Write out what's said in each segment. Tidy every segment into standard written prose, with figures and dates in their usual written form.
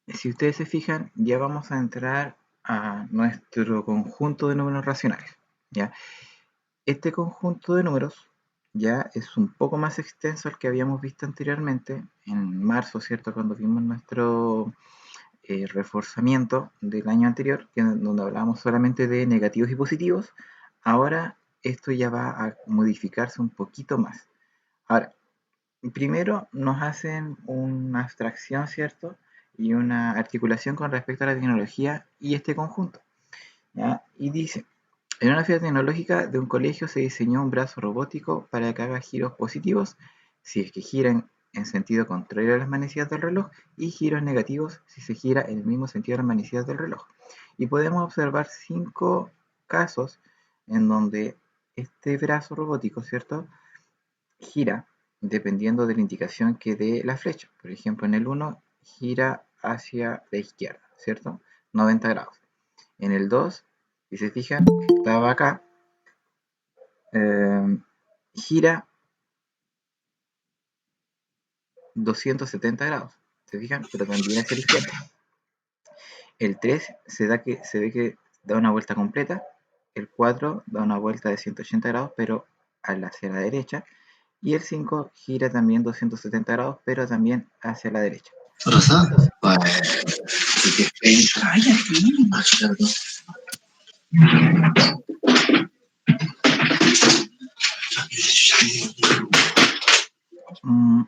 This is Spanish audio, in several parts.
Si ustedes se fijan, ya vamos a entrar a nuestro conjunto de números racionales, ¿ya? Este conjunto de números ya es un poco más extenso al que habíamos visto anteriormente, en marzo, ¿cierto? Cuando vimos nuestro reforzamiento del año anterior, donde hablábamos solamente de negativos y positivos. Ahora esto ya va a modificarse un poquito más. Ahora, primero nos hacen una abstracción, ¿cierto? Y una articulación con respecto a la tecnología y este conjunto, ¿ya? Y dice, en una fiesta tecnológica de un colegio se diseñó un brazo robótico para que haga giros positivos si es que giran en sentido contrario a las manecillas del reloj y giros negativos si se gira en el mismo sentido a las manecillas del reloj. Y podemos observar 5 casos en donde este brazo robótico, ¿cierto?, gira dependiendo de la indicación que dé la flecha. Por ejemplo, en el 1 gira hacia la izquierda, ¿cierto? 90 grados. En el 2, si se fijan, estaba acá, gira 270 grados, ¿se fijan? Pero también hacia la izquierda. El 3 se ve que da una vuelta completa. El 4 da una vuelta de 180 grados, pero hacia la derecha. Y el 5 gira también 270 grados, pero también hacia la derecha. Rosa, Entonces, mm,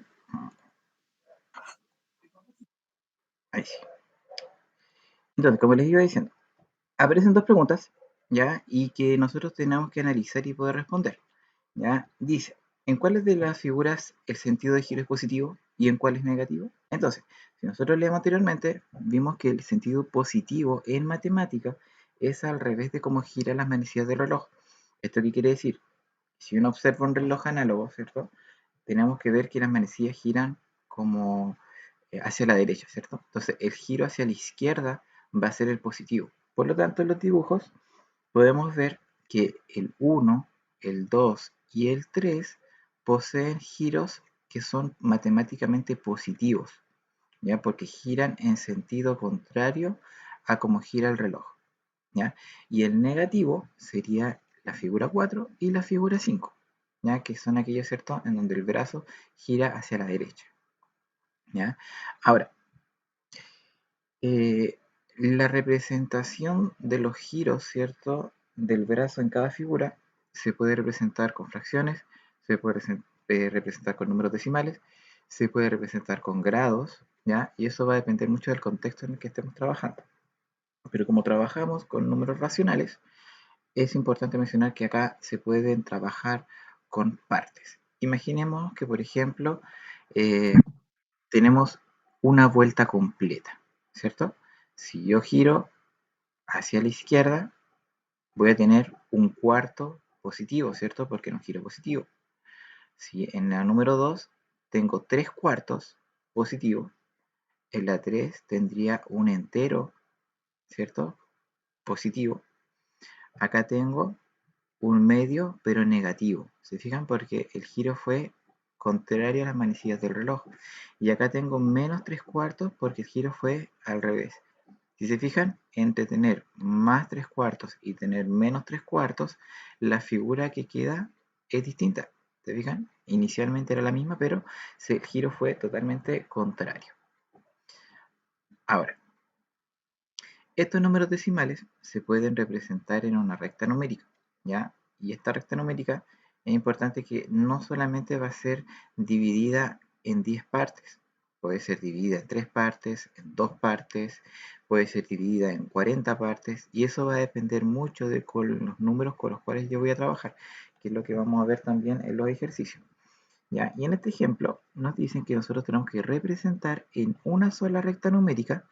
ahí sí. Entonces, como les iba diciendo, aparecen dos preguntas, ¿ya? Y que nosotros tenemos que analizar y poder responder, ¿ya? Dice, ¿en cuáles de las figuras el sentido de giro es positivo y en cuál es negativo? Entonces, si nosotros leemos anteriormente, vimos que el sentido positivo en matemática es al revés de cómo giran las manecillas del reloj. ¿Esto qué quiere decir? Si uno observa un reloj análogo, ¿cierto? Tenemos que ver que las manecillas giran como hacia la derecha, ¿cierto? Entonces, el giro hacia la izquierda va a ser el positivo. Por lo tanto, en los dibujos podemos ver que el 1, el 2 y el 3 poseen giros que son matemáticamente positivos, ¿ya? Porque giran en sentido contrario a como gira el reloj, ¿ya? Y el negativo sería la figura 4 y la figura 5, ¿ya? Que son aquellos, ¿cierto?, en donde el brazo gira hacia la derecha, ¿ya? Ahora, la representación de los giros, ¿cierto?, del brazo en cada figura se puede representar con fracciones, se puede representar con números decimales, se puede representar con grados, ¿ya? Y eso va a depender mucho del contexto en el que estemos trabajando. Pero como trabajamos con números racionales, es importante mencionar que acá se pueden trabajar con partes. Imaginemos que, por ejemplo, tenemos una vuelta completa, ¿cierto? Si yo giro hacia la izquierda, voy a tener un cuarto positivo, ¿cierto? Porque no giro positivo. Si en la número 2 tengo 3 cuartos positivos, en la 3 tendría un entero, ¿cierto?, positivo. Acá tengo un medio, pero negativo. ¿Se fijan? Porque el giro fue contrario a las manecillas del reloj. Y acá tengo menos 3 cuartos porque el giro fue al revés. Si se fijan, entre tener más 3 cuartos y tener menos 3 cuartos, la figura que queda es distinta. ¿Se fijan? Inicialmente era la misma, pero el giro fue totalmente contrario. Ahora, estos números decimales se pueden representar en una recta numérica, ¿ya? Y esta recta numérica es importante que no solamente va a ser dividida en 10 partes, puede ser dividida en 3 partes, en 2 partes, puede ser dividida en 40 partes, y eso va a depender mucho de los números con los cuales yo voy a trabajar, que es lo que vamos a ver también en los ejercicios, ¿ya? Y en este ejemplo nos dicen que nosotros tenemos que representar en una sola recta numérica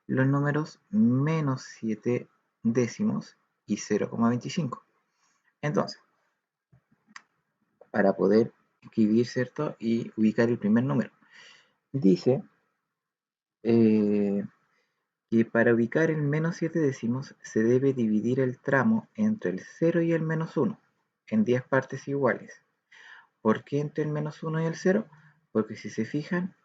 los números menos 7 décimos y 0,25. Entonces, para poder escribir, ¿cierto?, y ubicar el primer número, dice que para ubicar el menos 7 décimos se debe dividir el tramo entre el 0 y el menos 1 en 10 partes iguales. ¿Por qué entre el menos 1 y el 0? Porque si se fijan,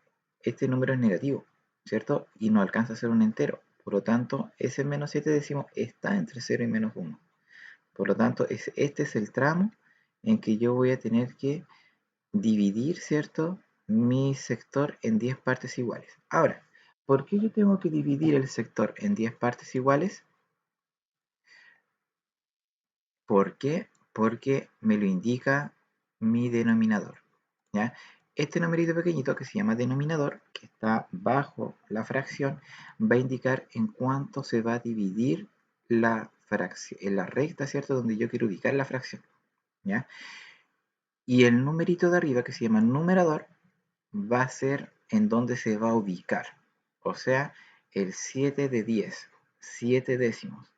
este número es negativo. ¿cierto? Y no alcanza a ser un entero. Por lo tanto, ese menos 7 décimos está entre 0 y menos 1. Por lo tanto, este es el tramo en que yo voy a tener que dividir, ¿cierto?, mi sector en 10 partes iguales. Ahora, ¿por qué yo tengo que dividir el sector en 10 partes iguales? ¿Por qué? Porque me lo indica mi denominador, ¿ya? Este numerito pequeñito que se llama denominador, que está bajo la fracción, va a indicar en cuánto se va a dividir la fracción, en la recta, ¿cierto?, donde yo quiero ubicar la fracción, ¿ya? Y el numerito de arriba, que se llama numerador, va a ser en donde se va a ubicar. O sea, el 7 de 10, 7 décimos,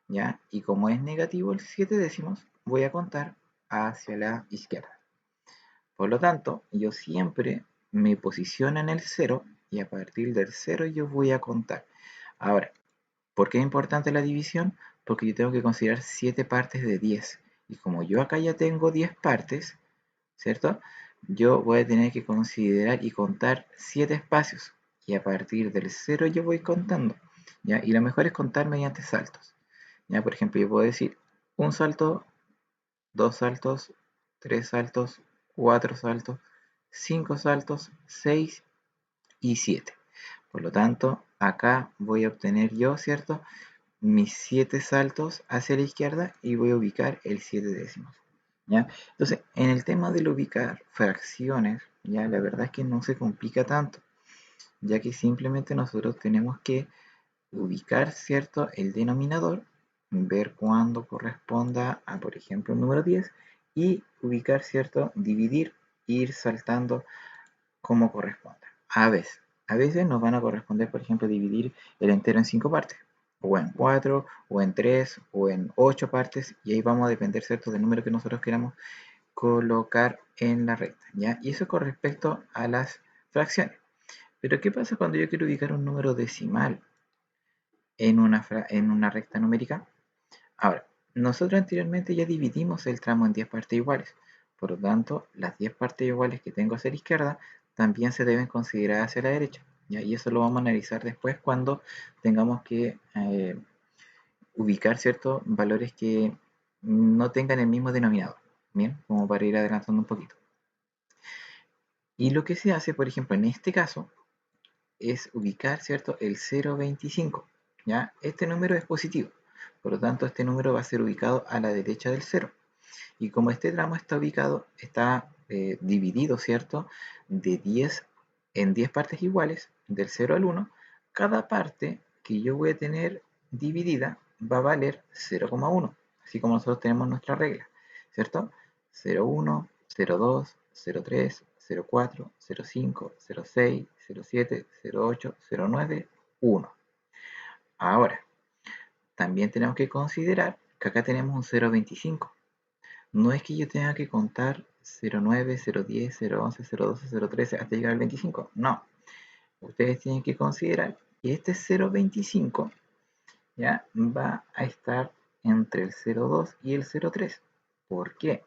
¿ya? Y como es negativo el 7 décimos, voy a contar hacia la izquierda. Por lo tanto, yo siempre me posiciono en el 0 y a partir del 0 yo voy a contar. Ahora, ¿por qué es importante la división? Porque yo tengo que considerar 7 partes de 10. Y como yo acá ya tengo 10 partes, ¿cierto? Yo voy a tener que considerar y contar 7 espacios. Y a partir del 0 yo voy contando, ¿ya? Y lo mejor es contar mediante saltos. ¿Ya? Por ejemplo, yo puedo decir un salto, dos saltos, tres saltos, cuatro saltos, cinco saltos, 6 y 7. Por lo tanto, acá voy a obtener yo, ¿cierto?, mis 7 saltos hacia la izquierda y voy a ubicar el 7 décimos. ¿Ya? Entonces, en el tema de ubicar fracciones, ya la verdad es que no se complica tanto, ya que simplemente nosotros tenemos que ubicar, ¿cierto?, el denominador, ver cuándo corresponda a, por ejemplo, el número 10 y ubicar, ¿cierto?, dividir, ir saltando como corresponda. A veces nos van a corresponder, por ejemplo, dividir el entero en 5 partes, o en 4, o en 3, o en 8 partes, y ahí vamos a depender, ¿cierto?, del número que nosotros queramos colocar en la recta, ¿ya? Y eso con respecto a las fracciones. Pero ¿qué pasa cuando yo quiero ubicar un número decimal en una recta numérica? Ahora, nosotros anteriormente ya dividimos el tramo en 10 partes iguales. Por lo tanto, las 10 partes iguales que tengo hacia la izquierda también se deben considerar hacia la derecha, ¿ya? Y eso lo vamos a analizar después cuando tengamos que ubicar ciertos valores que no tengan el mismo denominador, ¿bien? Como para ir adelantando un poquito. Y lo que se hace, por ejemplo, en este caso, es ubicar, ¿cierto?, el 0,25, ¿ya? Este número es positivo, por lo tanto, este número va a ser ubicado a la derecha del 0. Y como este tramo está ubicado, está dividido, ¿cierto?, de 10 en 10 partes iguales, del 0 al 1, cada parte que yo voy a tener dividida va a valer 0,1, así como nosotros tenemos nuestra regla, ¿cierto? 0,1, 0,2, 0,3, 0,4, 0,5, 0,6, 0,7, 0,8, 0,9, 1. Ahora, también tenemos que considerar que acá tenemos un 0,25. No es que yo tenga que contar 0,9, 0,10, 0,11, 0,12, 0,13 hasta llegar al 25. No. Ustedes tienen que considerar que este 0,25 ya va a estar entre el 0,2 y el 0,3. ¿Por qué?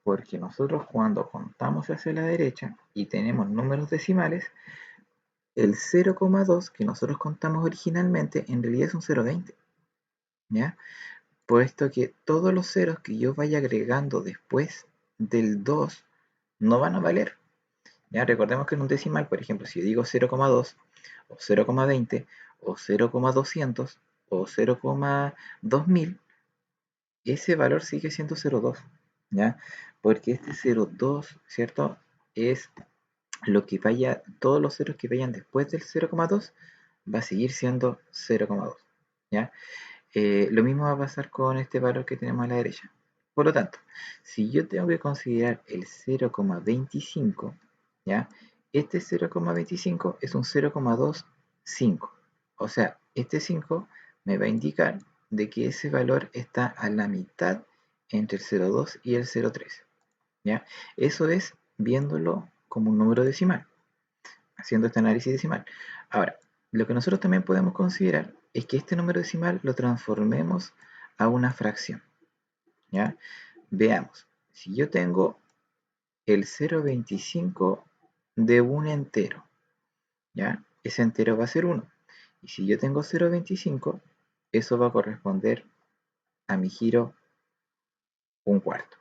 Porque nosotros cuando contamos hacia la derecha y tenemos números decimales, el 0,2 que nosotros contamos originalmente en realidad es un 0,20. ¿Ya? Puesto que todos los ceros que yo vaya agregando después del 2 no van a valer. Ya recordemos que en un decimal, por ejemplo, si yo digo 0,2 o 0,20 o 0,200 o 0,2000, ese valor sigue siendo 0,2, ¿ya? Porque este 0,2, ¿cierto?, es lo que vaya, todos los ceros que vayan después del 0,2 va a seguir siendo 0,2, ¿ya? Lo mismo va a pasar con este valor que tenemos a la derecha. Por lo tanto, si yo tengo que considerar el 0,25, ¿ya? Este 0,25 es un 0,25. O sea, este 5 me va a indicar de que ese valor está a la mitad entre el 0,2 y el 0,3. ¿Ya? Eso es viéndolo como un número decimal, haciendo este análisis decimal. Ahora, lo que nosotros también podemos considerar es que este número decimal lo transformemos a una fracción, ¿ya? Veamos, si yo tengo el 0,25 de un entero, ¿ya? ese entero va a ser 1. Y si yo tengo 0,25, eso va a corresponder a mi giro un cuarto,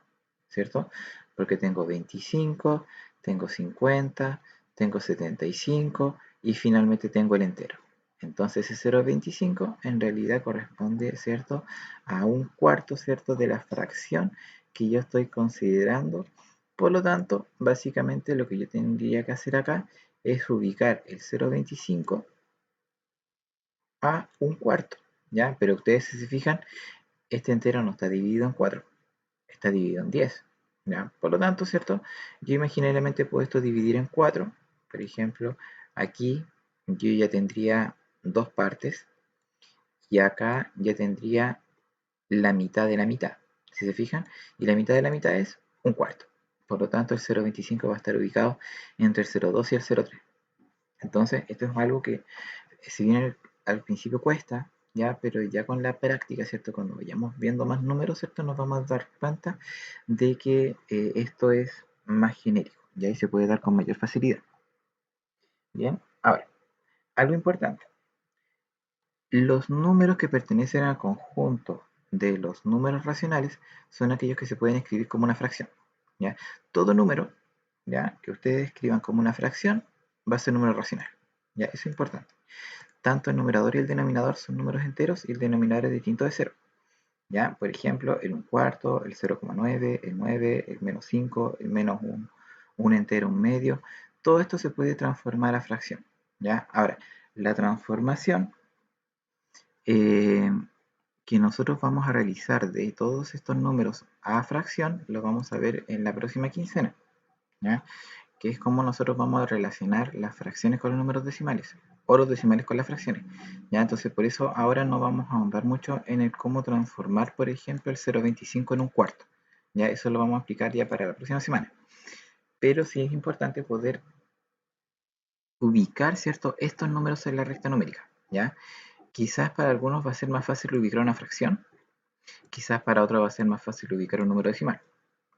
¿cierto? Porque tengo 25, tengo 50, tengo 75 y finalmente tengo el entero. Entonces ese 0,25 en realidad corresponde, ¿cierto?, a un cuarto, ¿cierto?, de la fracción que yo estoy considerando. Por lo tanto, básicamente lo que yo tendría que hacer acá es ubicar el 0,25 a un cuarto, ¿ya? Pero ustedes, si se fijan, este entero no está dividido en 4, está dividido en 10, ¿ya? Por lo tanto, ¿cierto? Yo imaginariamente puedo esto dividir en 4. Por ejemplo, aquí yo ya tendría dos partes y acá ya tendría la mitad de la mitad, si se fijan, y la mitad de la mitad es un cuarto. Por lo tanto, el 0,25 va a estar ubicado entre el 0,2 y el 0,3. Entonces, esto es algo que, si bien al principio cuesta, ya, pero ya con la práctica, ¿cierto? Cuando vayamos viendo más números, ¿cierto? Nos vamos a dar cuenta de que esto es más genérico, ya, y se puede dar con mayor facilidad. Bien, ahora, algo importante. Los números que pertenecen al conjunto de los números racionales son aquellos que se pueden escribir como una fracción, ¿ya? Todo número, ¿ya?, que ustedes escriban como una fracción va a ser número racional, ¿ya? Eso es importante. Tanto el numerador y el denominador son números enteros y el denominador es distinto de 0. ¿Ya? Por ejemplo, el 1 cuarto, el 0,9, el 9, el menos 5, el menos 1, un entero, un medio. Todo esto se puede transformar a fracción, ¿ya? Ahora, la transformación eh, que nosotros vamos a realizar de todos estos números a fracción lo vamos a ver en la próxima quincena, ¿ya? Que es como nosotros vamos a relacionar las fracciones con los números decimales o los decimales con las fracciones, ¿ya? Entonces por eso ahora no vamos a ahondar mucho en el cómo transformar, por ejemplo, el 0,25 en un cuarto, ¿ya? Eso lo vamos a explicar ya para la próxima semana, pero sí es importante poder ubicar, ¿cierto?, estos números en la recta numérica, ¿ya? Quizás para algunos va a ser más fácil ubicar una fracción, quizás para otros va a ser más fácil ubicar un número decimal,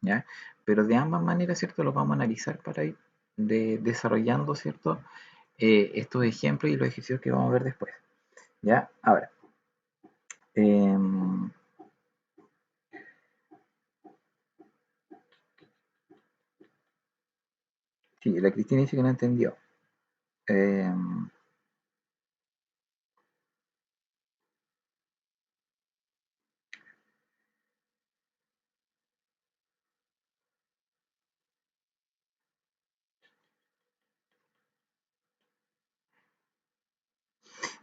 ¿ya? Pero de ambas maneras, ¿cierto?, los vamos a analizar para ir desarrollando, ¿cierto?, estos ejemplos y los ejercicios que vamos a ver después, ¿ya? Ahora, sí, la Cristina dice que no entendió.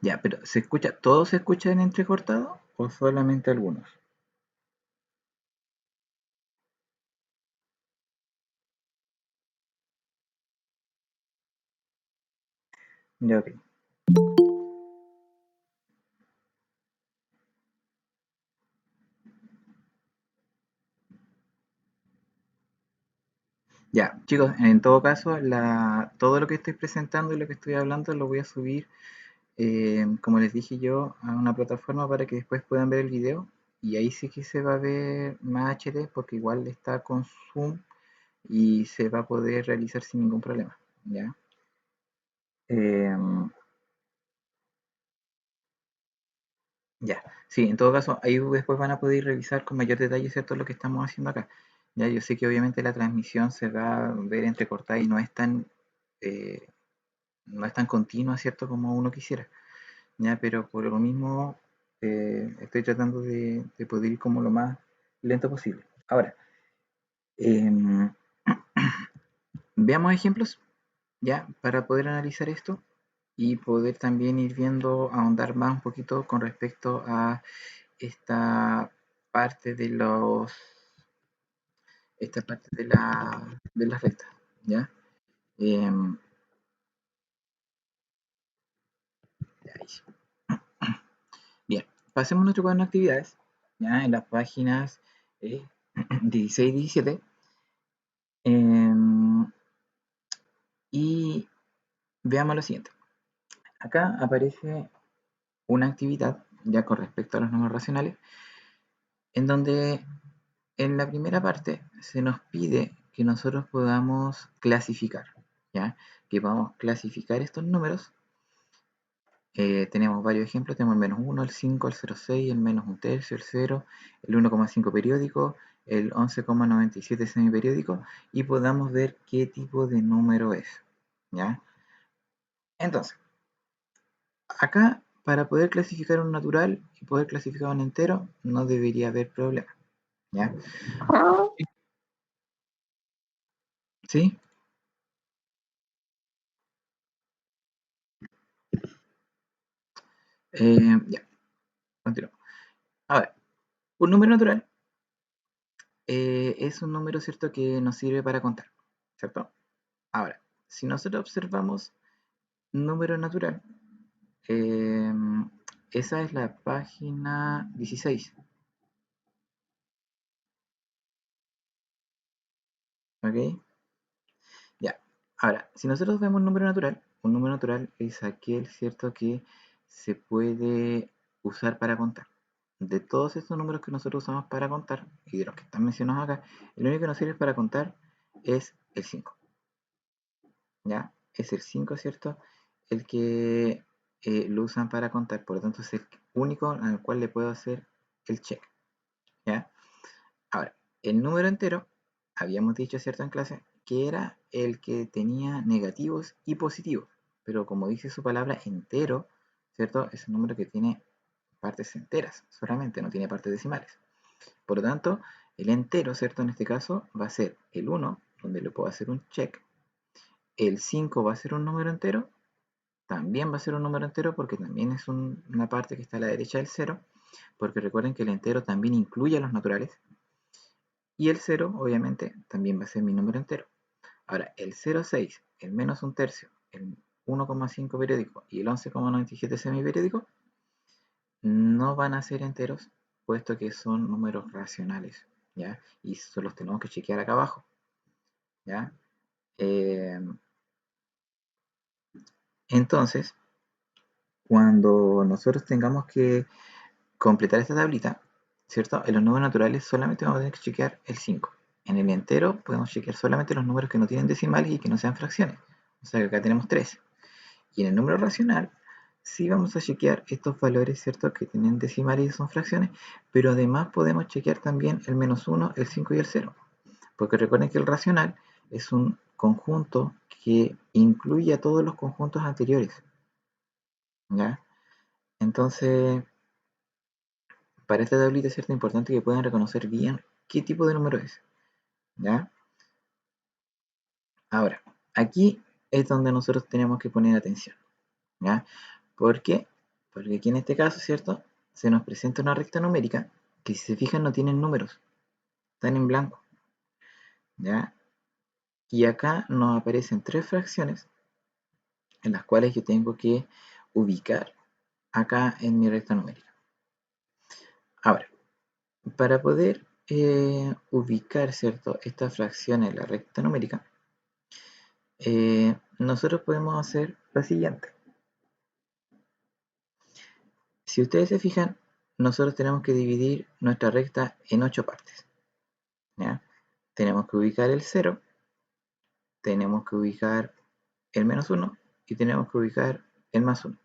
Ya, pero ¿se escucha, todo se escucha en entrecortado o solamente algunos? Ya, ok. Ya, chicos, en todo caso, todo lo que estoy presentando y lo que estoy hablando lo voy a subir, como les dije yo, a una plataforma para que después puedan ver el video. Y ahí sí que se va a ver más HD porque igual está con zoom y se va a poder realizar sin ningún problema, ¿ya? Em, ya, sí, en todo caso, ahí después van a poder revisar con mayor detalle, ¿cierto?, lo que estamos haciendo acá. Ya, yo sé que obviamente la transmisión se va a ver entrecortada y eh, no es tan continua, ¿cierto?, como uno quisiera, ¿ya? Pero por lo mismo estoy tratando de poder ir como lo más lento posible. Ahora, em, veamos ejemplos, ¿ya?, para poder analizar esto y poder también ir viendo, ahondar más un poquito con respecto a esta parte esta parte de las rectas, ¿ya? Em, Bien, pasemos a nuestro cuaderno de actividades, ¿ya? En las páginas 16 y 17. Y veamos lo siguiente. Acá aparece una actividad, ya con respecto a los números racionales, en donde en la primera parte se nos pide que nosotros podamos clasificar, ¿ya? Que podamos clasificar estos números Tenemos varios ejemplos, tenemos el menos 1, el 5, el 0,6, el menos un tercio, el 0, el 1,5 periódico, el 11,97 semiperiódico, y podamos ver qué tipo de número es, ¿ya? Entonces, acá, para poder clasificar un natural y poder clasificar un entero, no debería haber problema, ¿ya? ¿Sí? Ya, continúo. A ver, un número natural es un número, ¿cierto?, que nos sirve para contar, ¿cierto? Ahora, si nosotros observamos número natural, esa es la página 16, ¿ok? Ya. Ahora, si nosotros vemos un número natural es aquel, ¿cierto?, que se puede usar para contar. De todos estos números que nosotros usamos para contar, y de los que están mencionados acá, el único que nos sirve para contar es el 5. ¿Ya? Es el 5, ¿cierto? El que lo usan para contar, por lo tanto es el único al cual le puedo hacer el check, ¿ya? Ahora, el número entero, habíamos dicho, ¿cierto?, en clase, que era el que tenía negativos y positivos, pero como dice su palabra, entero, ¿cierto?, es un número que tiene partes enteras solamente, no tiene partes decimales. Por lo tanto, el entero, ¿cierto?, en este caso va a ser el 1, donde le puedo hacer un check. El 5 va a ser un número entero, también va a ser un número entero porque también es una parte que está a la derecha del 0, porque recuerden que el entero también incluye a los naturales. Y el 0, obviamente, también va a ser mi número entero. Ahora, el 0,6, el menos un tercio, el 1,5 periódico y el 11,97 semiperiódico no van a ser enteros, puesto que son números racionales, ¿ya? Y eso los tenemos que chequear acá abajo, ¿ya? Eh, entonces, cuando nosotros tengamos que completar esta tablita, ¿cierto? En los números naturales solamente vamos a tener que chequear el 5. En el entero podemos chequear solamente los números que no tienen decimales y que no sean fracciones. O sea que acá tenemos 3. Y en el número racional sí vamos a chequear estos valores, ¿cierto?, que tienen decimales y son fracciones, pero además podemos chequear también el menos 1, el 5 y el 0. Porque recuerden que el racional es un conjunto que incluye a todos los conjuntos anteriores, ¿ya? Entonces, para esta tablita es cierto importante que puedan reconocer bien qué tipo de número es, ¿ya? Ahora, aquí es donde nosotros tenemos que poner atención, ¿ya? ¿Por qué? Porque aquí en este caso, ¿cierto?, se nos presenta una recta numérica que, si se fijan, no tienen números, están en blanco, ¿ya? Y acá nos aparecen 3 fracciones en las cuales yo tengo que ubicar acá en mi recta numérica. Ahora, para poder ubicar, ¿cierto?, esta fracción en la recta numérica, nosotros podemos hacer lo siguiente. Si ustedes se fijan, nosotros tenemos que dividir nuestra recta en 8 partes, ¿ya? Tenemos que ubicar el 0, tenemos que ubicar el menos 1 y tenemos que ubicar el más 1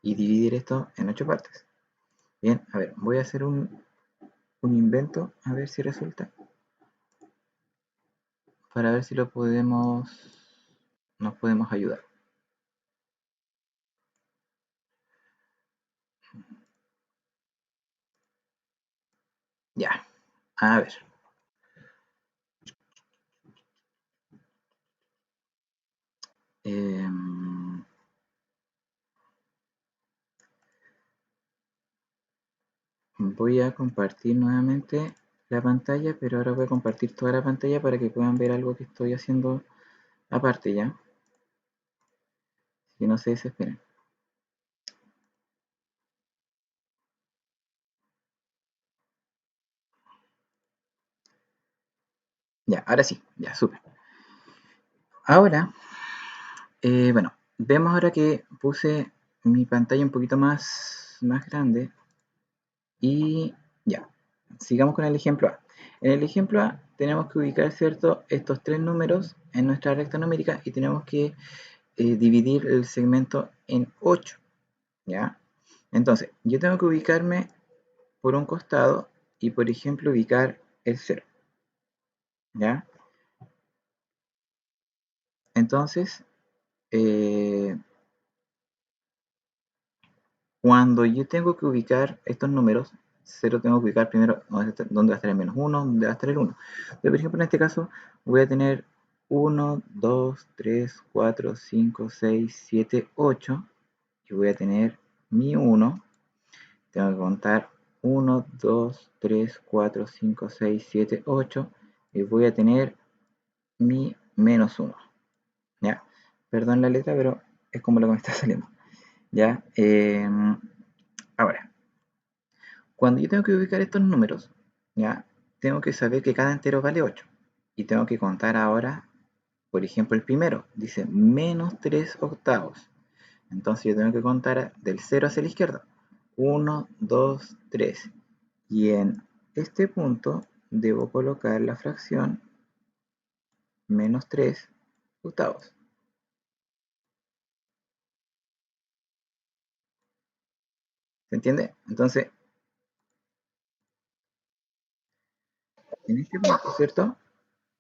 y dividir esto en 8 partes. Bien, a ver, voy a hacer un invento, a ver si resulta, para ver si nos podemos ayudar. Ya, a ver. Voy a compartir nuevamente la pantalla, pero ahora voy a compartir toda la pantalla para que puedan ver algo que estoy haciendo aparte, ¿ya? Que no se desesperen. Ya, ahora sí, ya, súper. Ahora, bueno, vemos ahora que puse mi pantalla un poquito más grande y ya, sigamos con el ejemplo A. En el ejemplo A tenemos que ubicar, ¿cierto?, estos 3 números en nuestra recta numérica y tenemos que dividir el segmento en 8. ¿ya? Entonces, yo tengo que ubicarme por un costado y, por ejemplo, ubicar el 0, ¿ya? Entonces, eh, cuando yo tengo que ubicar estos números, 0 tengo que ubicar primero dónde va a estar el -1, dónde va a estar el 1. Entonces, por ejemplo, en este caso voy a tener 1, 2, 3, 4, 5, 6, 7, 8 y voy a tener mi 1. Tengo que contar 1, 2, 3, 4, 5, 6, 7, 8 y voy a tener mi -1. ¿Ya? Perdón la letra, pero es como lo que me está saliendo. ¿Ya? Ahora, cuando yo tengo que ubicar estos números, ¿ya? Tengo que saber que cada entero vale 8. Y tengo que contar ahora, por ejemplo, el primero. Dice -3/8. Entonces yo tengo que contar del 0 hacia la izquierda. 1, 2, 3. Y en este punto debo colocar la fracción -3/8. ¿Se entiende? Entonces, en este punto, ¿cierto?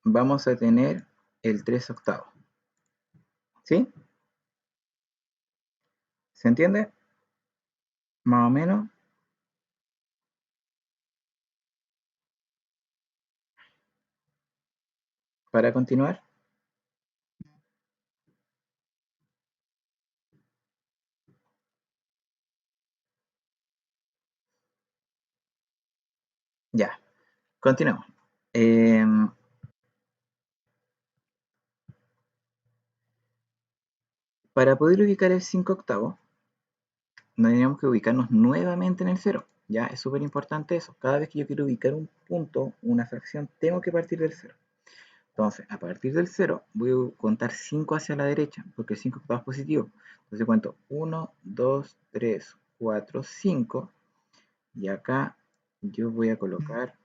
Vamos a tener el 3/8. ¿Sí? ¿Se entiende? Más o menos. Para continuar. Ya, continuemos. Para poder ubicar el 5/8, tendríamos que ubicarnos nuevamente en el 0. Ya, es súper importante eso. Cada vez que yo quiero ubicar un punto, una fracción, tengo que partir del 0. Entonces, a partir del 0, voy a contar 5 hacia la derecha, porque el 5/8 es positivo. Entonces cuento 1, 2, 3, 4, 5. Y acá yo voy a colocar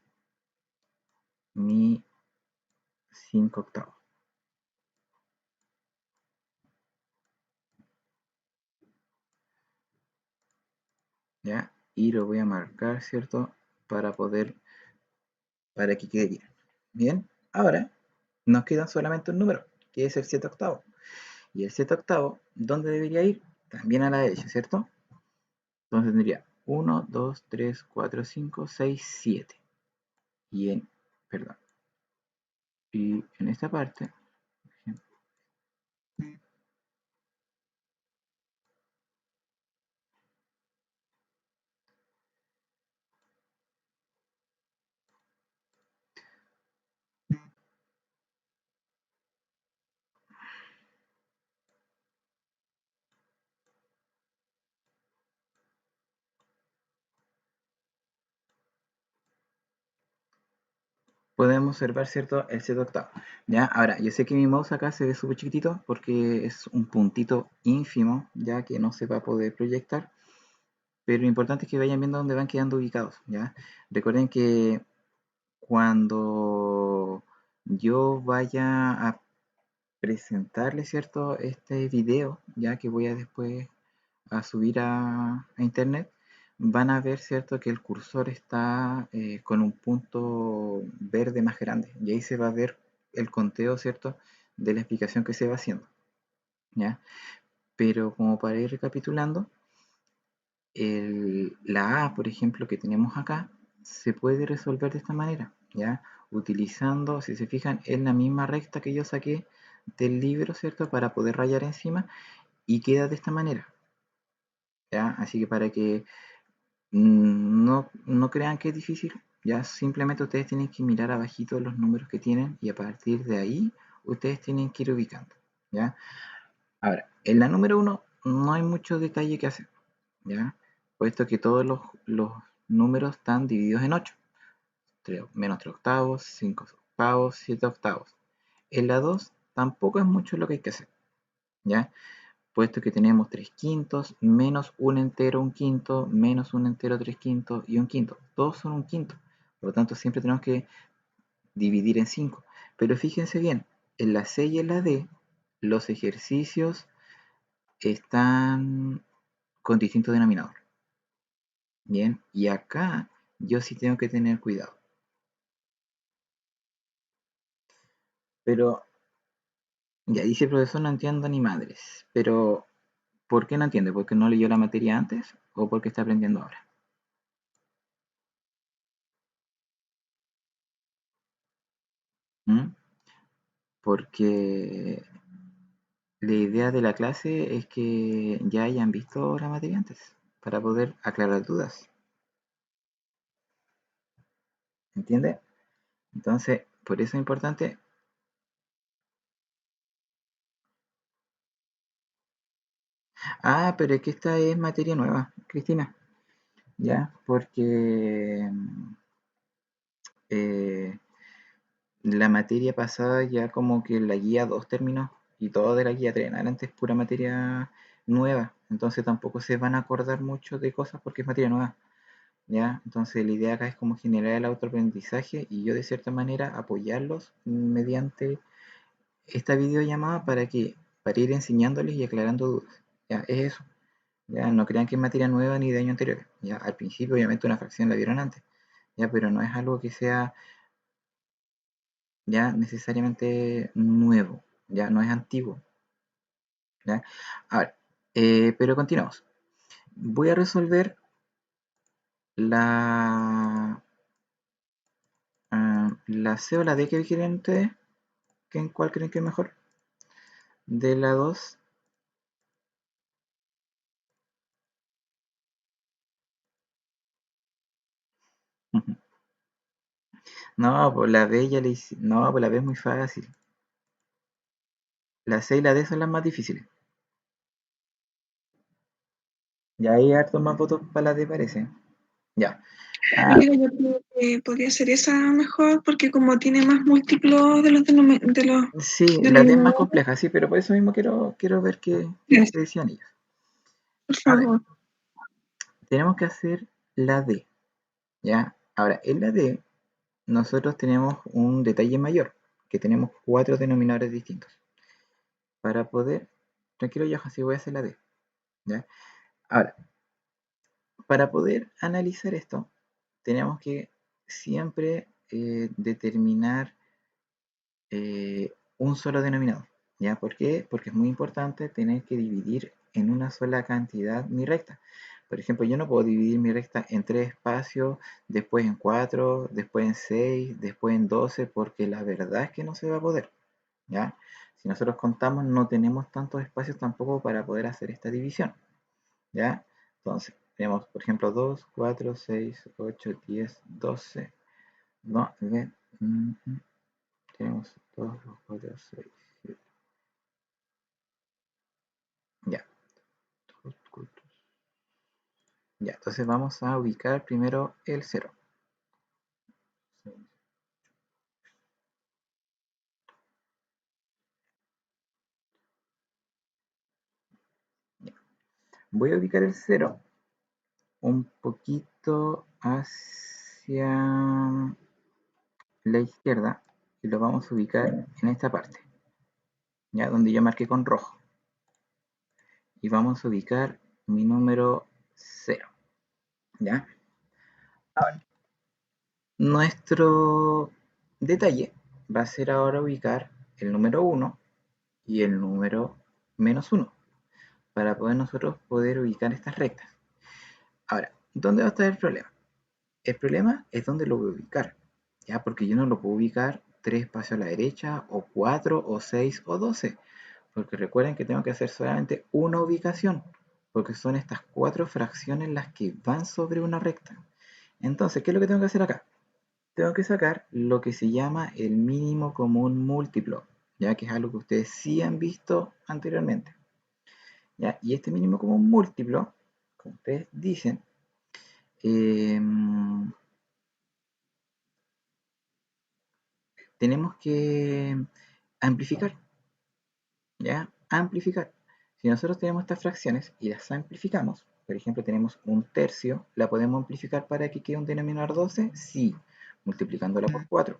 mi 5/8. ¿Ya? Y lo voy a marcar, ¿cierto? Para que quede bien. Bien, ahora nos queda solamente un número, que es el 7/8. Y el 7/8, ¿dónde debería ir? También a la derecha, ¿cierto? Entonces tendría 1, 2, 3, 4, 5, 6, 7. Y perdón, y en esta parte, podemos observar, ¿cierto? El 7/8. ¿Ya? Ahora, yo sé que mi mouse acá se ve súper chiquitito porque es un puntito ínfimo, ya que no se va a poder proyectar. Pero lo importante es que vayan viendo dónde van quedando ubicados, ¿ya? Recuerden que cuando yo vaya a presentarles, ¿cierto? Este video, ya que voy a después a subir a internet, van a ver, ¿cierto? Que el cursor está con un punto verde más grande y ahí se va a ver el conteo, ¿cierto? De la explicación que se va haciendo, ¿ya? Pero como para ir recapitulando, la A, por ejemplo, que tenemos acá, se puede resolver de esta manera, ¿ya? Utilizando, si se fijan, es la misma recta que yo saqué del libro, ¿cierto? Para poder rayar encima y queda de esta manera, ¿ya? Así que para que no crean que es difícil, ya simplemente ustedes tienen que mirar abajito los números que tienen y a partir de ahí ustedes tienen que ir ubicando, ¿ya? Ahora, en la número 1 no hay mucho detalle que hacer, ¿ya? Puesto que todos los números están divididos en 8, -3/8, 5/8, 7/8. En la 2 tampoco es mucho lo que hay que hacer, ¿ya? Puesto que tenemos 3/5, menos un entero 1/5, menos un entero 3/5 y 1/5. Todos son 1/5. Por lo tanto, siempre tenemos que dividir en 5. Pero fíjense bien, en la C y en la D, los ejercicios están con distinto denominador. Bien, y acá yo sí tengo que tener cuidado. Pero, ya dice el profesor, no entiendo ni madres. Pero, ¿por qué no entiende? ¿Porque no leyó la materia antes o porque está aprendiendo ahora? ¿Mm? Porque la idea de la clase es que ya hayan visto la materia antes, para poder aclarar dudas. ¿Entiende? Entonces, por eso es importante. Ah, pero es que esta es materia nueva, Cristina. Ya, porque eh, la materia pasada ya como que la guía 2 terminó y todo de la guía 3 en adelante es pura materia nueva. Entonces tampoco se van a acordar mucho de cosas porque es materia nueva. ¿Ya? Entonces la idea acá es como generar el autoaprendizaje y yo de cierta manera apoyarlos mediante esta videollamada para ir enseñándoles y aclarando dudas. ¿Ya? Es eso. ¿Ya? No crean que es materia nueva ni de año anterior. ¿Ya? Al principio obviamente una fracción la vieron antes, ¿ya? Pero no es algo que sea ya necesariamente nuevo, ya no es antiguo. ¿Ya? A ver, pero continuamos. Voy a resolver la, la C o la D que quieren ustedes. ¿Cuál creen que es mejor? De la 2. No, pues la B ya le hice. No, pues la B es muy fácil. La C y la D son las más difíciles. Ya hay hartos más votos para la D, parece. Ya. Ah, Amiga, yo creo que podría ser esa mejor porque como tiene más múltiplos de los, de los sí, la D es más denominadores, compleja, sí, pero por eso mismo quiero ver qué decían ellos. por A ver, favor. tenemos que hacer la D. ¿Ya? Ahora, en la D, nosotros tenemos un detalle mayor, que tenemos 4 denominadores distintos. Para poder. Tranquilo, Johan, si voy a hacer la D. ¿Ya? Ahora, para poder analizar esto, tenemos que siempre determinar un solo denominador. ¿Ya? ¿Por qué? Porque es muy importante tener que dividir en una sola cantidad mi recta. Por ejemplo, yo no puedo dividir mi recta en 3 espacios, después en 4, después en 6, después en 12, porque la verdad es que no se va a poder. ¿Ya? Si nosotros contamos, no tenemos tantos espacios tampoco para poder hacer esta división. ¿Ya? Entonces, tenemos, por ejemplo, 2, 4, 6, 8, 10, 12. No, tenemos 2, 4, 6, 7. Ya. Ya, entonces vamos a ubicar primero el 0. Voy a ubicar el 0 un poquito hacia la izquierda y lo vamos a ubicar en esta parte, ya donde yo marqué con rojo. Y vamos a ubicar mi número 0. ¿Ya? Ahora, nuestro detalle va a ser ahora ubicar el número 1 y el número -1 para poder nosotros poder ubicar estas rectas. Ahora, ¿dónde va a estar el problema? El problema es dónde lo voy a ubicar, ¿ya? Porque yo no lo puedo ubicar 3 espacios a la derecha, o 4, o 6, o 12, porque recuerden que tengo que hacer solamente una ubicación, porque son estas 4 fracciones las que van sobre una recta. Entonces, ¿qué es lo que tengo que hacer acá? Tengo que sacar lo que se llama el mínimo común múltiplo, ya que es algo que ustedes sí han visto anteriormente. ¿Ya? Y este mínimo común múltiplo, como ustedes dicen, tenemos que amplificar, ¿ya? Amplificar. Si nosotros tenemos estas fracciones y las amplificamos, por ejemplo, tenemos un tercio, ¿la podemos amplificar para que quede un denominador 12? Sí, multiplicándola por 4.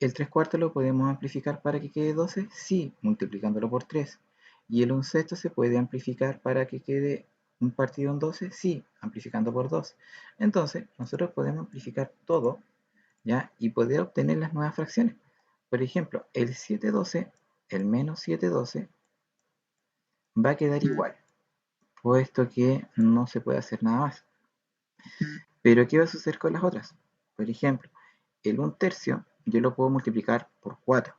¿El 3 cuartos lo podemos amplificar para que quede 12? Sí, multiplicándolo por 3. Y el 1 sexto se puede amplificar para que quede un partido en 12? Sí, amplificando por 2. Entonces, nosotros podemos amplificar todo, ¿ya? Y poder obtener las nuevas fracciones. Por ejemplo, el 712, el menos 712, va a quedar igual, puesto que no se puede hacer nada más. Pero, ¿qué va a suceder con las otras? Por ejemplo, el 1/3 yo lo puedo multiplicar por 4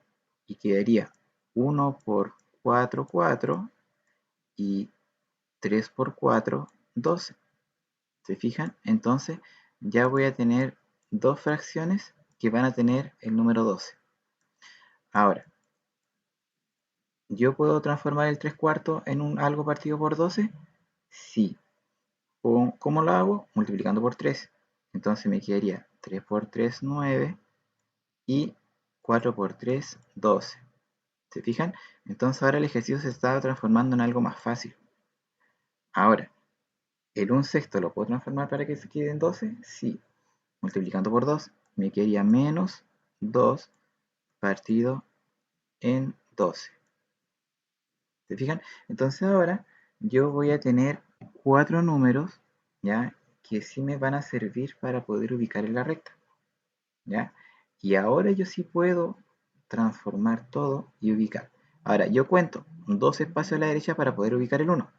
y quedaría 1 por 4, 4 y 3 por 4, 12. ¿Se fijan? Entonces ya voy a tener dos fracciones que van a tener el número 12. Ahora, ¿yo puedo transformar el 3/4 en algo partido por 12? Sí. ¿Cómo lo hago? Multiplicando por 3. Entonces me quedaría 3 por 3, 9 y 4 por 3, 12. ¿Se fijan? Entonces ahora el ejercicio se está transformando en algo más fácil. Ahora, ¿el 1/6 lo puedo transformar para que se quede en 12? Sí. Multiplicando por 2 me quedaría menos 2 partido en 12. ¿Se fijan? Entonces ahora yo voy a tener 4 números, ¿ya? Que sí me van a servir para poder ubicar en la recta, ¿ya? Y ahora yo sí puedo transformar todo y ubicar. Ahora, yo cuento 2 espacios a la derecha para poder ubicar el 1.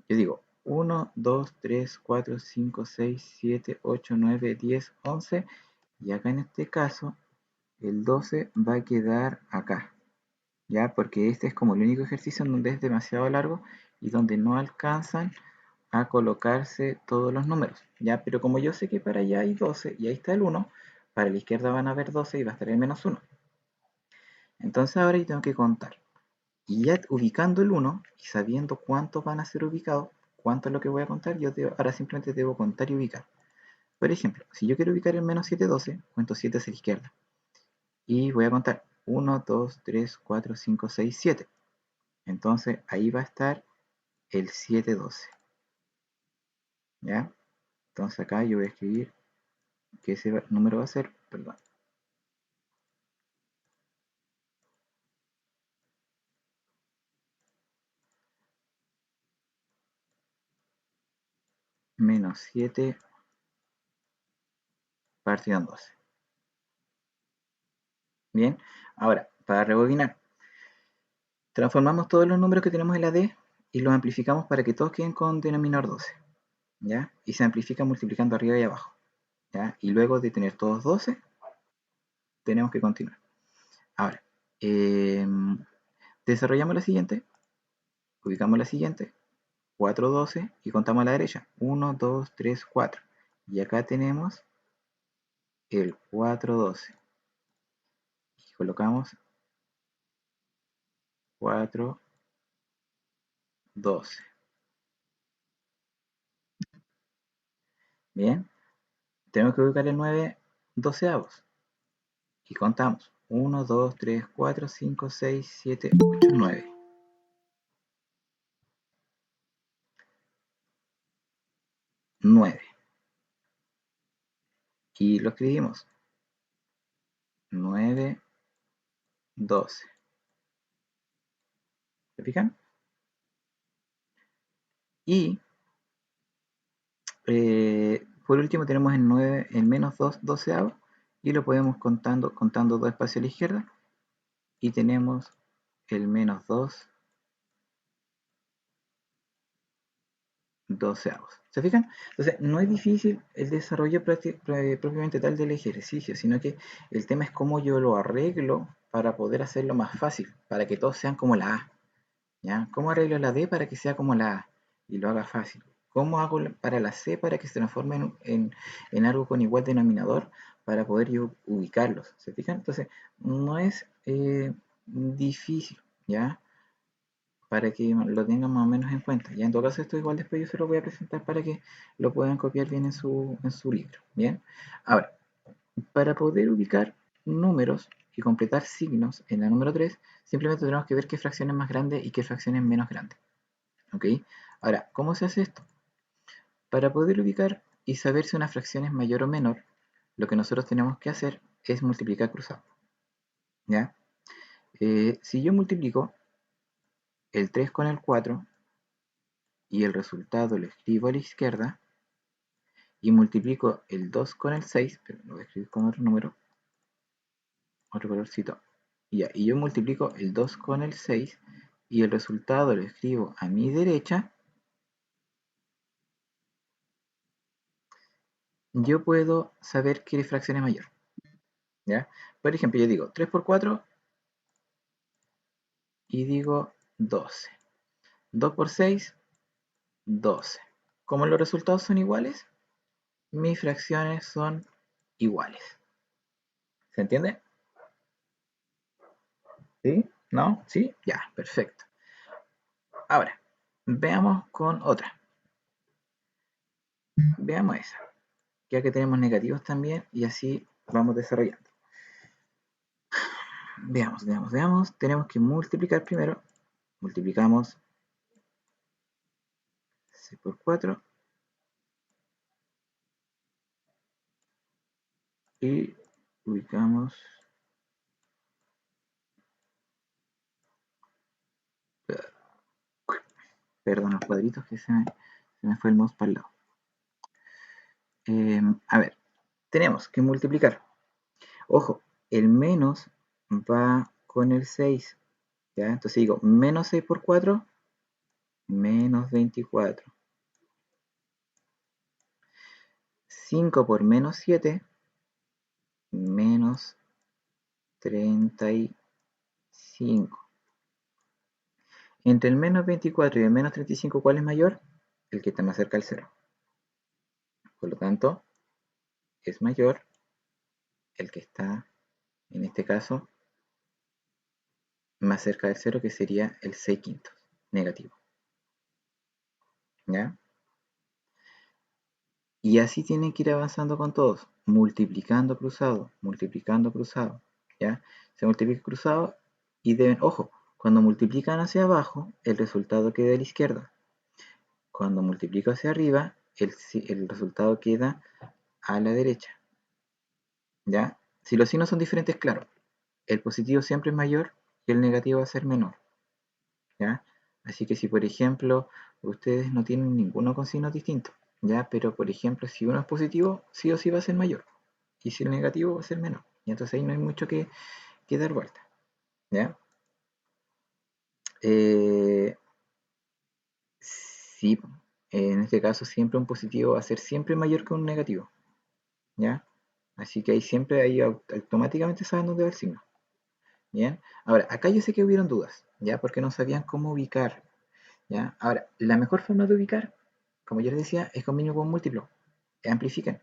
Yo digo 1, 2, 3, 4, 5, 6, 7, 8, 9, 10, 11. Y acá en este caso, el 12 va a quedar acá, ¿ya? Porque este es como el único ejercicio en donde es demasiado largo y donde no alcanzan a colocarse todos los números, ¿ya? Pero como yo sé que para allá hay 12 y ahí está el 1, para la izquierda van a haber 12 y va a estar el menos 1. Entonces ahora yo tengo que contar. Y ya ubicando el 1 y sabiendo cuántos van a ser ubicados, cuánto es lo que voy a contar, ahora simplemente debo contar y ubicar. Por ejemplo, si yo quiero ubicar el menos 712, cuento 7 hacia la izquierda. Y voy a contar 1, 2, 3, 4, 5, 6, 7. Entonces ahí va a estar el 712. ¿Ya? Entonces acá yo voy a escribir que ese número va a ser, perdón, menos 7 partido en 12. Bien, ahora, para rebobinar, transformamos todos los números que tenemos en la D y los amplificamos para que todos queden con denominador 12. ¿Ya? Y se amplifica multiplicando arriba y abajo. ¿Ya? Y luego de tener todos 12, tenemos que continuar. Ahora, desarrollamos la siguiente, ubicamos la siguiente, 4, 12 y contamos a la derecha, 1, 2, 3, 4. Y acá tenemos el 4, 12. Y colocamos 4, 12. Bien, tenemos que ubicar el 9 doceavos. Y contamos 1, 2, 3, 4, 5, 6, 7, 8, 9. 9. Y lo escribimos 9, 12. ¿Se fijan? Y por último tenemos el 9, el menos 2 doceavos y lo podemos contando dos espacios a la izquierda y tenemos el menos 2 doceavos. ¿Se fijan? Entonces no es difícil el desarrollo propiamente tal del ejercicio, sino que el tema es cómo yo lo arreglo para poder hacerlo más fácil, para que todos sean como la A. ¿Ya? ¿Cómo arreglo la D para que sea como la A y lo haga fácil? ¿Cómo hago para la C para que se transforme en algo con igual denominador para poder yo ubicarlos? ¿Se fijan? Entonces, no es difícil, ¿ya? Para que lo tengan más o menos en cuenta. Ya en todo caso, esto igual después yo se lo voy a presentar para que lo puedan copiar bien en su libro. Bien, ahora, para poder ubicar números y completar signos en la número 3, simplemente tenemos que ver qué fracción es más grande y qué fracción es menos grande. ¿Ok? Ahora, ¿cómo se hace esto? Para poder ubicar y saber si una fracción es mayor o menor, lo que nosotros tenemos que hacer es multiplicar cruzado. ¿Ya? Si yo multiplico el 3 con el 4, y el resultado lo escribo a la izquierda, y multiplico el 2 con el 6, pero lo voy a escribir con otro número, otro colorcito, y yo multiplico el 2 con el 6, y el resultado lo escribo a mi derecha, yo puedo saber qué fracción es mayor. ¿Ya? Por ejemplo, yo digo 3 por 4 y digo 12. 2 por 6, 12. Como los resultados son iguales, mis fracciones son iguales. ¿Se entiende? ¿Sí? ¿No? ¿Sí? Ya, perfecto. Ahora, veamos con otra. Veamos esa. Ya que tenemos negativos también y así vamos desarrollando. Veamos. Tenemos que multiplicar primero. Multiplicamos 6 por 4 y ubicamos, perdón, los cuadritos que se me fue el mouse para el lado. A ver, tenemos que multiplicar. Ojo, el menos va con el 6. ¿Ya? Entonces digo, menos 6 por 4, menos 24. 5 por menos 7, menos 35. Entre el menos 24 y el menos 35, ¿cuál es mayor? El que está más cerca del 0. Por lo tanto, es mayor el que está, en este caso, más cerca del 0, que sería el 6 quintos, negativo. ¿Ya? Y así tienen que ir avanzando con todos, multiplicando cruzado, ¿ya? Se multiplica cruzado y deben, ojo, cuando multiplican hacia abajo, el resultado queda a la izquierda. Cuando multiplico hacia arriba, el resultado queda a la derecha, ¿ya? Si los signos son diferentes, claro, el positivo siempre es mayor y el negativo va a ser menor, ¿ya? Así que si, por ejemplo, ustedes no tienen ninguno con signos distintos, ¿ya? Pero, por ejemplo, si uno es positivo, sí o sí va a ser mayor. Y si el negativo va a ser menor. Y entonces ahí no hay mucho que dar vuelta, ¿ya? Sí, en este caso siempre un positivo va a ser siempre mayor que un negativo, ¿ya? Así que ahí siempre ahí automáticamente saben dónde va el signo. ¿Bien? Ahora, acá yo sé que hubieron dudas, ¿ya? Porque no sabían cómo ubicar, ¿ya? Ahora, la mejor forma de ubicar, como yo les decía, es con mínimo con múltiplo. Amplifiquen,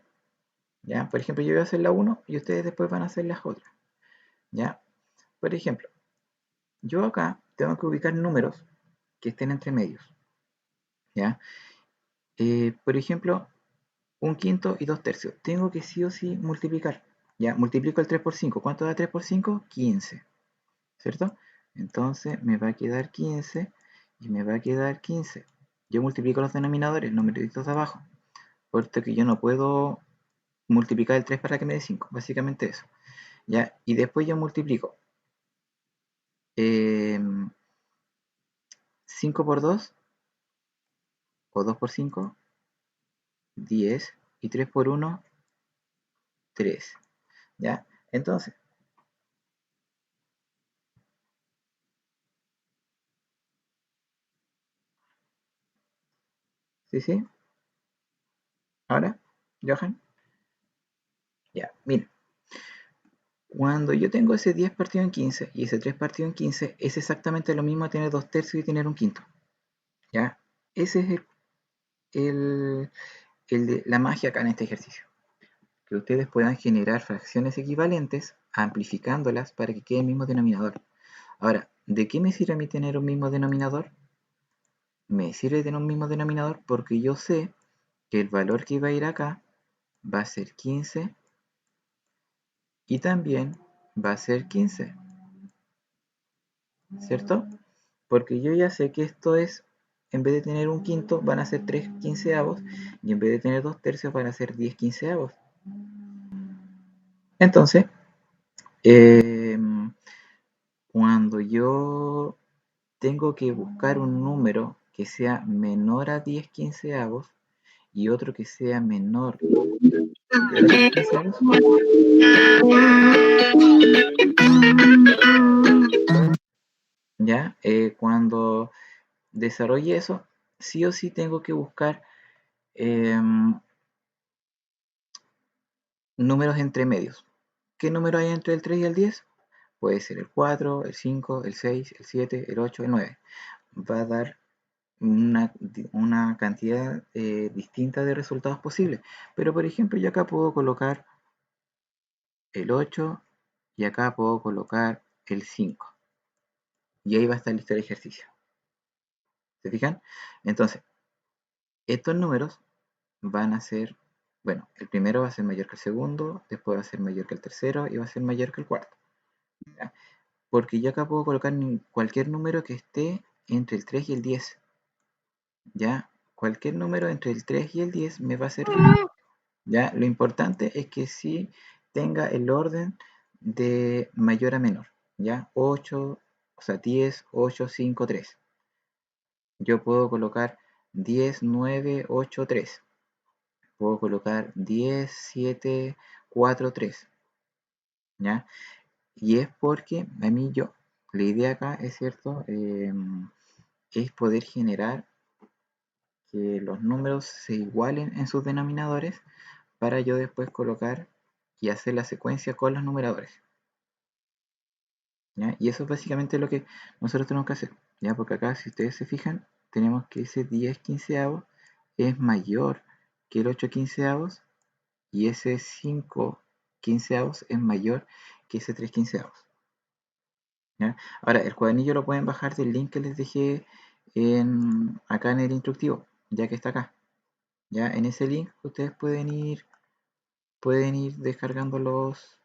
¿ya? Por ejemplo, yo voy a hacer la 1 y ustedes después van a hacer las otras, ¿ya? Por ejemplo, yo acá tengo que ubicar números que estén entre medios, ¿ya? Por ejemplo, un quinto y 2 tercios. Tengo que sí o sí multiplicar, ¿ya? Multiplico el 3 por 5. ¿Cuánto da 3 por 5? 15, ¿cierto? Entonces me va a quedar 15 y me va a quedar 15. Yo multiplico los denominadores, numeritos de abajo, porque yo no puedo multiplicar el 3 para que me dé 5, básicamente eso. ¿Ya? Y después yo multiplico 5 por 2 o 2 por 5, 10, y 3 por 1, 3. ¿Ya? Entonces, ¿sí, sí? ¿Ahora, Johan? Ya, mira. Cuando yo tengo ese 10 partido en 15 y ese 3 partido en 15, es exactamente lo mismo a tener 2 tercios y tener un quinto. ¿Ya? Ese es la magia acá en este ejercicio. Que ustedes puedan generar fracciones equivalentes amplificándolas para que quede el mismo denominador. Ahora, ¿de qué me sirve a mí tener un mismo denominador? Me sirve tener un mismo denominador porque yo sé que el valor que va a ir acá va a ser 15 y también va a ser 15, ¿cierto? Porque yo ya sé que esto es, en vez de tener un quinto, van a ser 3 quinceavos, y en vez de tener 2 tercios, van a ser 10 quinceavos. Entonces, eh, cuando yo tengo que buscar un número que sea menor a 10 quinceavos y otro que sea menor que 8 quinceavos, ¿ya? Cuando desarrolle eso, sí o sí tengo que buscar números entre medios. ¿Qué número hay entre el 3 y el 10? Puede ser el 4, el 5, el 6, el 7, el 8, el 9. Va a dar una cantidad distinta de resultados posibles. Pero por ejemplo, yo acá puedo colocar el 8 y acá puedo colocar el 5. Y ahí va a estar listo el ejercicio. ¿Se fijan? Entonces, estos números van a ser, bueno, el primero va a ser mayor que el segundo, después va a ser mayor que el tercero y va a ser mayor que el cuarto. ¿Ya? Porque yo acá puedo colocar cualquier número que esté entre el 3 y el 10. ¿Ya? Cualquier número entre el 3 y el 10 me va a servir. ¿Ya? Lo importante es que sí tenga el orden de mayor a menor. ¿Ya? 8, o sea, 10, 8, 5, 3. Yo puedo colocar 10, 9, 8, 3. Puedo colocar 10, 7, 4, 3. ¿Ya? Y es porque a mí la idea acá es cierto, es poder generar que los números se igualen en sus denominadores para yo después colocar y hacer la secuencia con los numeradores. ¿Ya? Y eso es básicamente lo que nosotros tenemos que hacer. ¿Ya? Porque acá, si ustedes se fijan, tenemos que ese 10 quinceavos es mayor que el 8 quinceavos y ese 5 quinceavos es mayor que ese 3 quinceavos. ¿Ya? Ahora, el cuadernillo lo pueden bajar del link que les dejé acá en el instructivo, ya que está acá. ¿Ya? En ese link ustedes pueden ir descargando los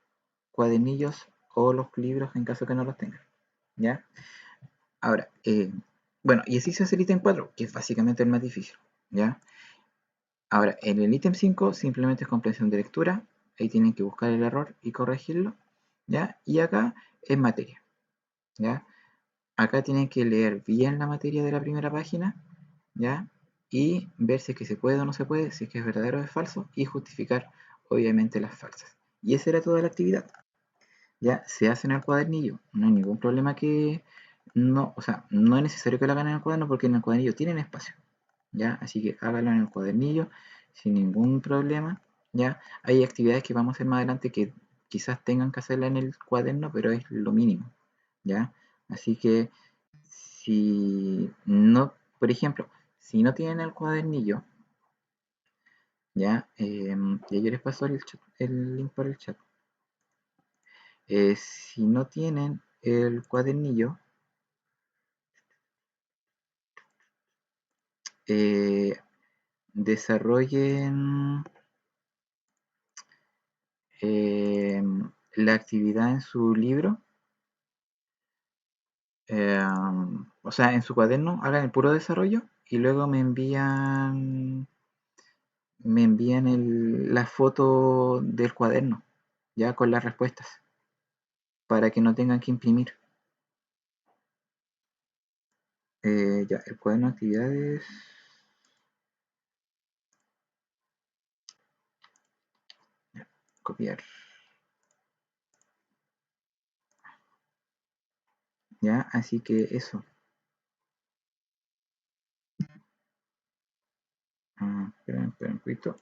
cuadernillos o los libros en caso que no los tengan. ¿Ya? Ahora, bueno, y así se hace el ítem 4, que es básicamente el más difícil. ¿Ya? Ahora, en el ítem 5 simplemente es comprensión de lectura. Ahí tienen que buscar el error y corregirlo. ¿Ya? Y acá es materia. ¿Ya? Acá tienen que leer bien la materia de la primera página. ¿Ya? Y ver si es que se puede o no se puede, si es que es verdadero o es falso, y justificar obviamente las falsas. Y esa era toda la actividad. Ya se hace en el cuadernillo, no hay ningún problema que no, o sea, no es necesario que lo hagan en el cuaderno porque en el cuadernillo tienen espacio, ya, así que háganlo en el cuadernillo sin ningún problema, ya. Hay actividades que vamos a hacer más adelante que quizás tengan que hacerla en el cuaderno, pero es lo mínimo, ya. Así que si no, por ejemplo, si no tienen el cuadernillo, ya, y yo les paso el link por el chat. Si no tienen el cuadernillo, desarrollen la actividad en su libro, o sea, en su cuaderno, hagan el puro desarrollo y luego me envían la foto del cuaderno, ya con las respuestas, para que no tengan que imprimir. Ya, el cuaderno de actividades. Copiar. Ya, así que eso. Esperen un poquito.